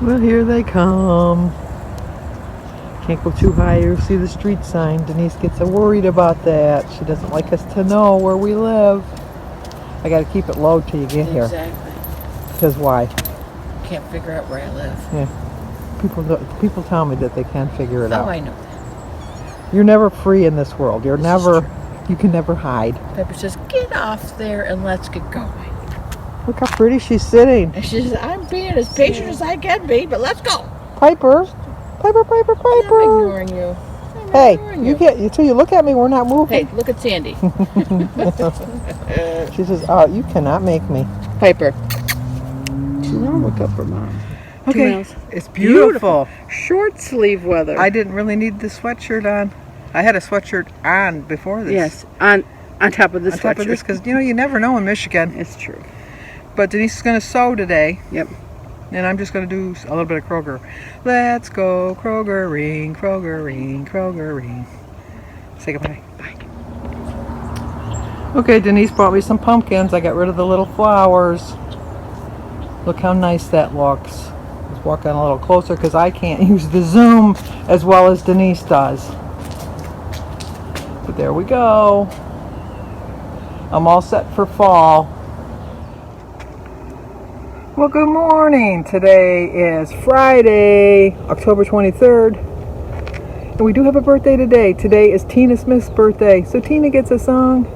Well, here they come. Can't go too high or see the street sign. Denise gets worried about that. She doesn't like us to know where we live. I got to keep it low till you get here. Exactly. Because why? Can't figure out where I live. Yeah. People tell me that they can't figure it out. Oh, I know that. You're never free in this world. You can never hide. Pepper says, get off there and let's get going. Look how pretty she's sitting. And she says, I'm being as patient as I can be, but let's go. Piper. Piper. I'm ignoring you. You can't. Until you look at me, we're not moving. Hey, look at Sandy. She says, "Oh, you cannot make me." Piper. Look up for Mom. Okay, it's beautiful. Short sleeve weather. I didn't really need the sweatshirt on. I had a sweatshirt on before this. Yes, on top of this. On top of this, because you never know in Michigan. It's true. But Denise is going to sew today. Yep. And I'm just going to do a little bit of Kroger. Let's go Kroger-ing, Kroger-ing, Kroger-ing. Say goodbye. Bye. Okay, Denise brought me some pumpkins. I got rid of the little flowers. Look how nice that looks. Let's walk on a little closer because I can't use the zoom as well as Denise does. But there we go. I'm all set for fall. Well, good morning. Today is Friday, October 23rd. And we do have a birthday today. Today is Tina Smith's birthday. So Tina gets a song.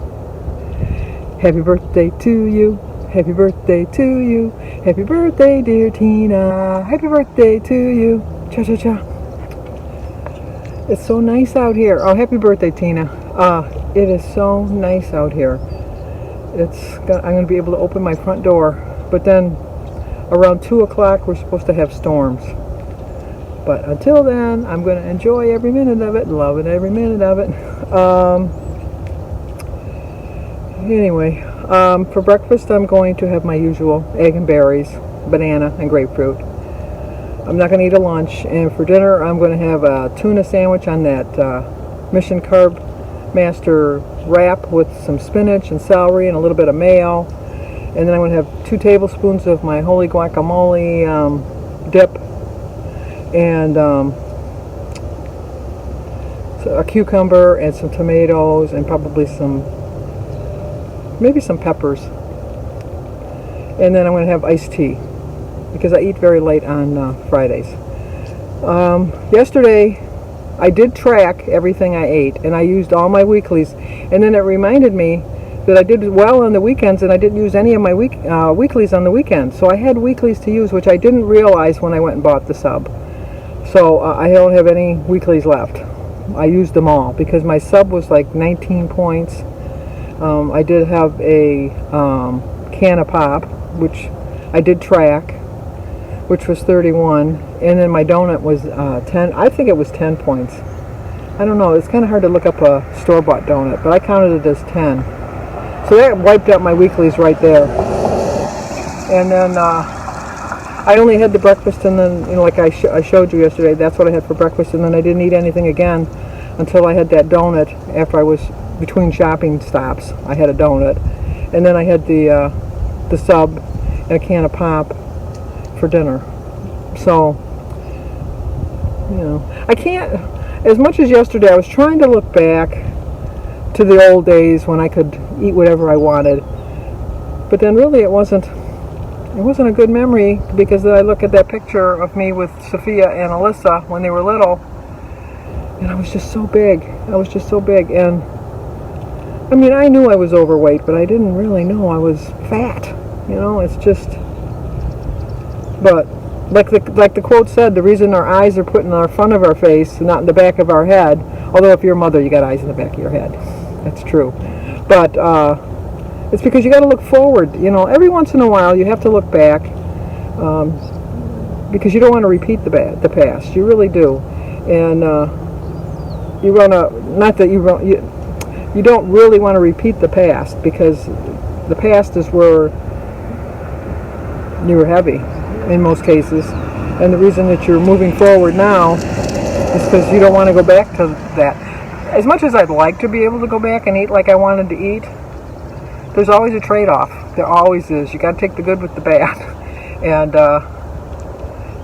Happy birthday to you. Happy birthday to you. Happy birthday, dear Tina. Happy birthday to you. Cha-cha-cha. It's so nice out here. Oh, happy birthday, Tina. It is so nice out here. I'm going to be able to open my front door. But then around 2 o'clock, we're supposed to have storms. But until then, I'm going to enjoy every minute of it, loving every minute of it. Anyway, for breakfast, I'm going to have my usual egg and berries, banana, and grapefruit. I'm not going to eat a lunch. And for dinner, I'm going to have a tuna sandwich on that Mission Carb Master wrap with some spinach and celery and a little bit of mayo. And then I'm going to have 2 tablespoons of my holy guacamole dip and a cucumber and some tomatoes and probably maybe some peppers. And then I'm going to have iced tea because I eat very late on Fridays. Yesterday I did track everything I ate and I used all my weeklies, and then it reminded me that I did well on the weekends and I didn't use any of my weeklies on the weekends. So I had weeklies to use, which I didn't realize when I went and bought the sub. So I don't have any weeklies left. I used them all because my sub was like 19 points. I did have a can of pop, which I did track, which was 31. And then my donut was 10. I think it was 10 points. I don't know. It's kind of hard to look up a store-bought donut, but I counted it as 10. So that wiped out my weeklies right there. And then I only had the breakfast, and then, like I showed you yesterday, that's what I had for breakfast, and then I didn't eat anything again until I had that donut after I was between shopping stops. I had a donut. And then I had the sub and a can of pop for dinner. So, I can't, as much as yesterday, I was trying to look back to the old days when I could eat whatever I wanted, but then really it wasn't a good memory, because then I look at that picture of me with Sophia and Alyssa when they were little, and I was just so big. And I mean, I knew I was overweight, but I didn't really know I was fat. It's just, but like the quote said, the reason our eyes are put in the front of our face, not in the back of our head, although if you're a mother, you got eyes in the back of your head. That's true. But it's because you got to look forward. Every once in a while you have to look back, because you don't want to repeat the past. You really do. And you want to, not that you don't really want to repeat the past, because the past is where you were heavy in most cases. And the reason that you're moving forward now is because you don't want to go back to that. As much as I'd like to be able to go back and eat like I wanted to eat, there's always a trade-off. There always is. You got to take the good with the bad. And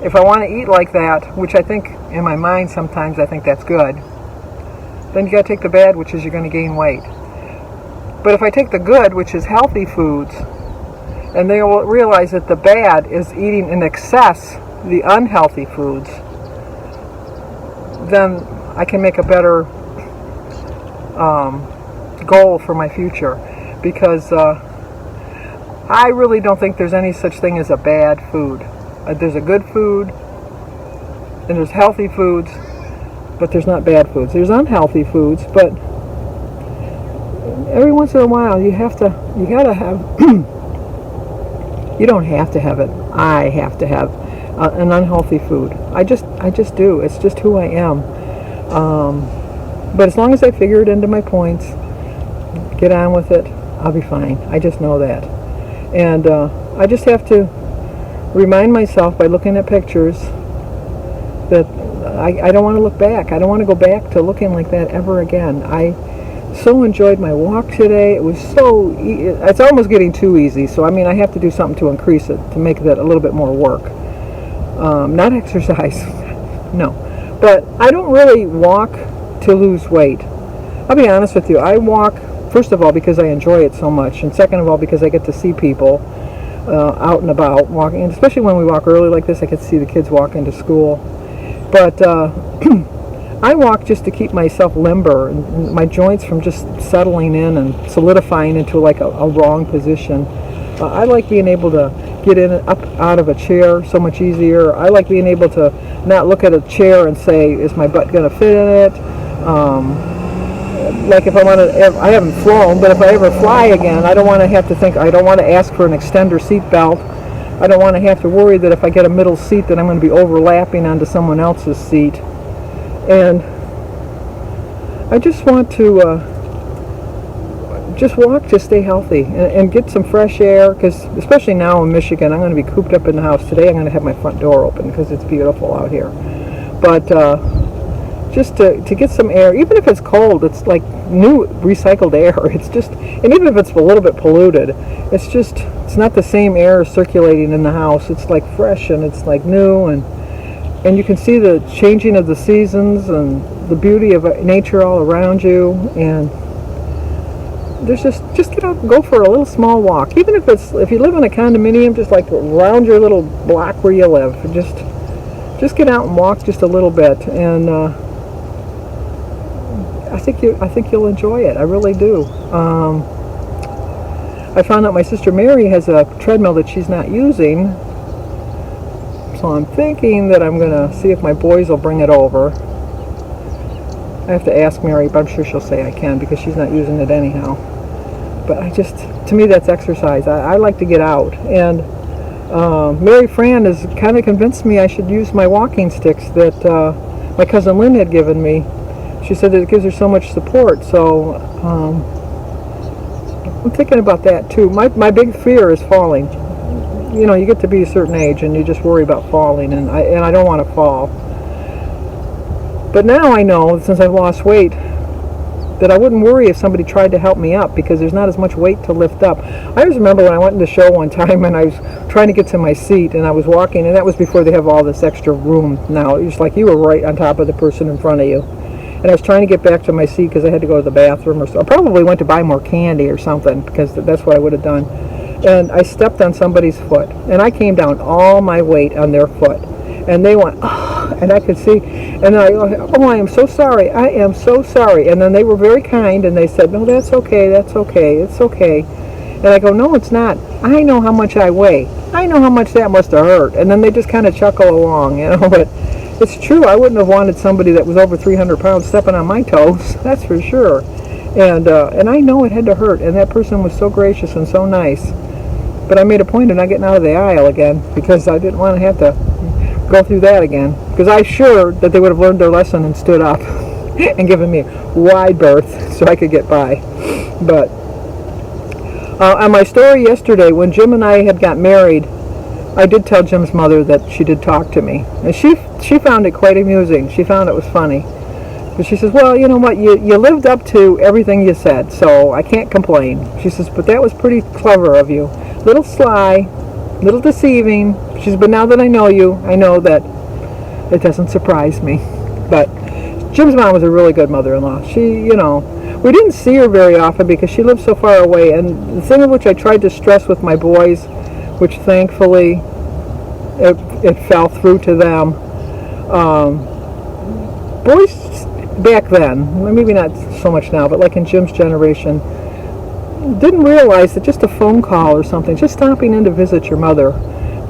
if I want to eat like that, which I think in my mind sometimes I think that's good, then you got to take the bad, which is you're going to gain weight. But if I take the good, which is healthy foods, and they will realize that the bad is eating in excess the unhealthy foods, then I can make a better goal for my future. Because I really don't think there's any such thing as a bad food. There's a good food, and there's healthy foods, but there's not bad foods. There's unhealthy foods, but every once in a while you gotta have, you don't have to have it. I have to have an unhealthy food. I just do. It's just who I am. But as long as I figure it into my points, get on with it, I'll be fine. I just know that. And I just have to remind myself by looking at pictures that I don't want to look back. I don't want to go back to looking like that ever again. I so enjoyed my walk today. It was it's almost getting too easy. So, I mean, I have to do something to increase it, to make that a little bit more work. Not exercise, no. But I don't really walk to lose weight. I'll be honest with you. I walk, first of all, because I enjoy it so much, and second of all, because I get to see people out and about walking, and especially when we walk early like this, I get to see the kids walking to school. But I walk just to keep myself limber and my joints from just settling in and solidifying into like a wrong position. I like being able to get in and up out of a chair so much easier. I like being able to not look at a chair and say, is my butt going to fit in it? Like if I haven't flown, but if I ever fly again, I don't want to have to think, I don't want to ask for an extender seat belt. I don't want to have to worry that if I get a middle seat that I'm going to be overlapping onto someone else's seat. And I just want to just walk to stay healthy and get some fresh air, because especially now in Michigan, I'm going to be cooped up in the house. Today I'm going to have my front door open because it's beautiful out here. But just to get some air, even if it's cold, it's like new recycled air. It's just, and even if it's a little bit polluted, it's not the same air circulating in the house. It's like fresh and it's like new, and you can see the changing of the seasons and the beauty of nature all around you. And there's just get out and go for a little small walk, even if you live in a condominium, just like around your little block where you live. Just get out and walk just a little bit, and I think you'll enjoy it. I really do. I found out my sister Mary has a treadmill that she's not using, so I'm thinking that I'm gonna see if my boys will bring it over. I have to ask Mary, but I'm sure she'll say I can because she's not using it anyhow. But to me, that's exercise. I like to get out. And Mary Fran has kind of convinced me I should use my walking sticks that my cousin Lynn had given me. She said that it gives her so much support. So I'm thinking about that too. My big fear is falling. You know, you get to be a certain age and you just worry about falling, and I don't want to fall. But now I know, since I've lost weight, that I wouldn't worry if somebody tried to help me up, because there's not as much weight to lift up. I always remember when I went in the show one time and I was trying to get to my seat and I was walking, and that was before they have all this extra room now. It was like you were right on top of the person in front of you. And I was trying to get back to my seat because I had to go to the bathroom or so. I probably went to buy more candy or something, because that's what I would have done. And I stepped on somebody's foot, and I came down all my weight on their foot. And they went, oh, and I could see, and I am so sorry, I am so sorry. And then they were very kind, and they said, no, that's okay, it's okay. And I go, no, it's not. I know how much I weigh. I know how much that must have hurt. And then they just kind of chuckle along, you know. But it's true, I wouldn't have wanted somebody that was over 300 pounds stepping on my toes, that's for sure. And I know it had to hurt, and that person was so gracious and so nice. But I made a point of not getting out of the aisle again, because I didn't want to have to go through that again, because I'm sure that they would have learned their lesson and stood up and given me a wide berth so I could get by. But on my story yesterday, when Jim and I had got married, I did tell Jim's mother that she did talk to me, and she found it quite amusing. She found it was funny, but she says, well, you know what, you lived up to everything you said, so I can't complain. She says, but that was pretty clever of you. Little sly, little deceiving. She said, but now that I know you, I know that it doesn't surprise me. But Jim's mom was a really good mother-in-law. She, we didn't see her very often because she lived so far away. And the thing of which I tried to stress with my boys, which thankfully it fell through to them. Boys back then, maybe not so much now, but like in Jim's generation, didn't realize that just a phone call or something, just stopping in to visit your mother,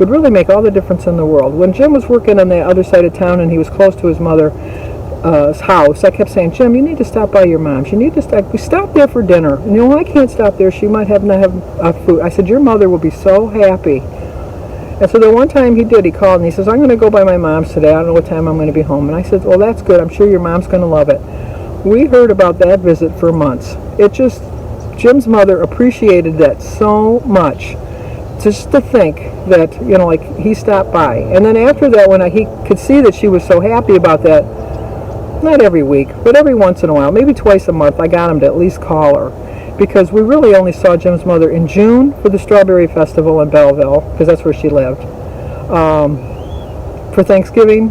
would really make all the difference in the world. When Jim was working on the other side of town and he was close to his mother's house, I kept saying, Jim, you need to stop by your mom's. You need to stop. We stopped there for dinner. And I can't stop there. She might not have food. I said, your mother will be so happy. And so the one time he did, he called and he says, I'm going to go by my mom's today. I don't know what time I'm going to be home. And I said, well, that's good. I'm sure your mom's going to love it. We heard about that visit for months. Jim's mother appreciated that so much. Just to think that, like he stopped by. And then after that, when he could see that she was so happy about that, not every week, but every once in a while, maybe twice a month, I got him to at least call her. Because we really only saw Jim's mother in June for the Strawberry Festival in Belleville, because that's where she lived, for Thanksgiving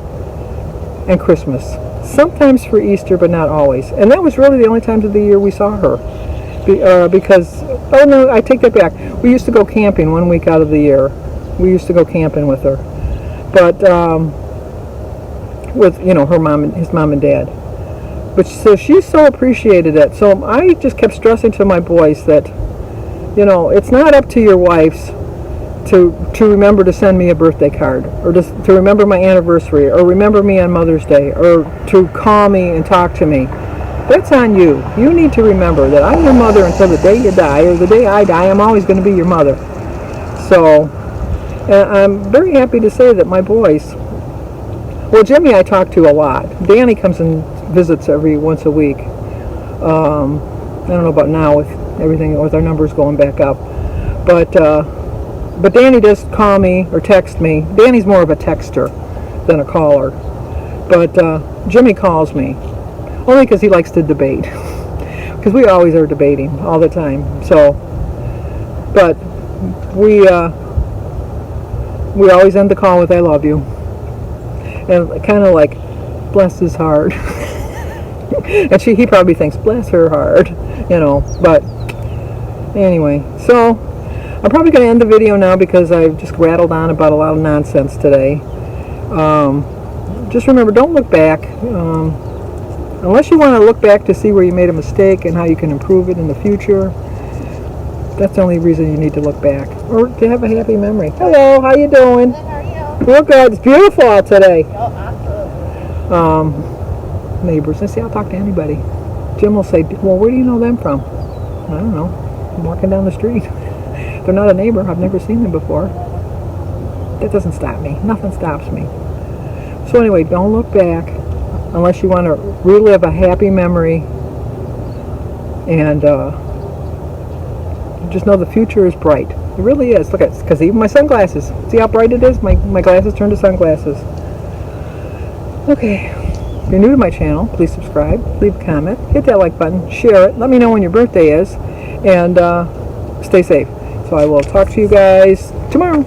and Christmas. Sometimes for Easter, but not always. And that was really the only times of the year we saw her. Because, oh no, I take that back. We used to go camping 1 week out of the year. We used to go camping with her. But, with, her mom and his mom and dad. But so she so appreciated it. So I just kept stressing to my boys that, it's not up to your wives to remember to send me a birthday card, or to remember my anniversary, or remember me on Mother's Day, or to call me and talk to me. That's on you. You need to remember that I'm your mother until the day you die, or the day I die. I'm always going to be your mother. So, and I'm very happy to say that my boys, well, Jimmy I talk to a lot. Danny comes and visits every once a week. I don't know about now with everything, with our numbers going back up. But Danny does call me or text me. Danny's more of a texter than a caller. But Jimmy calls me. Only because he likes to debate. Because we always are debating all the time. So, but we always end the call with "I love you," and kind of like, bless his heart. And he probably thinks, bless her heart, But anyway, so I'm probably going to end the video now because I've just rattled on about a lot of nonsense today. Just remember, don't look back. Unless you want to look back to see where you made a mistake and how you can improve it in the future, that's the only reason you need to look back. Or to have a happy memory. Hello, how you doing? Good, how are you? Real good. It's beautiful out today. Oh, absolutely. Neighbors. I say I'll talk to anybody. Jim will say, well, where do you know them from? I don't know. I'm walking down the street. They're not a neighbor. I've never seen them before. That doesn't stop me. Nothing stops me. So anyway, don't look back unless you want to relive a happy memory, and just know the future is bright. It really is. Look at, because even my sunglasses, see how bright it is? My glasses turned to sunglasses. Okay, if you're new to my channel, please subscribe, leave a comment, hit that like button, share it, let me know when your birthday is, and stay safe. So I will talk to you guys tomorrow.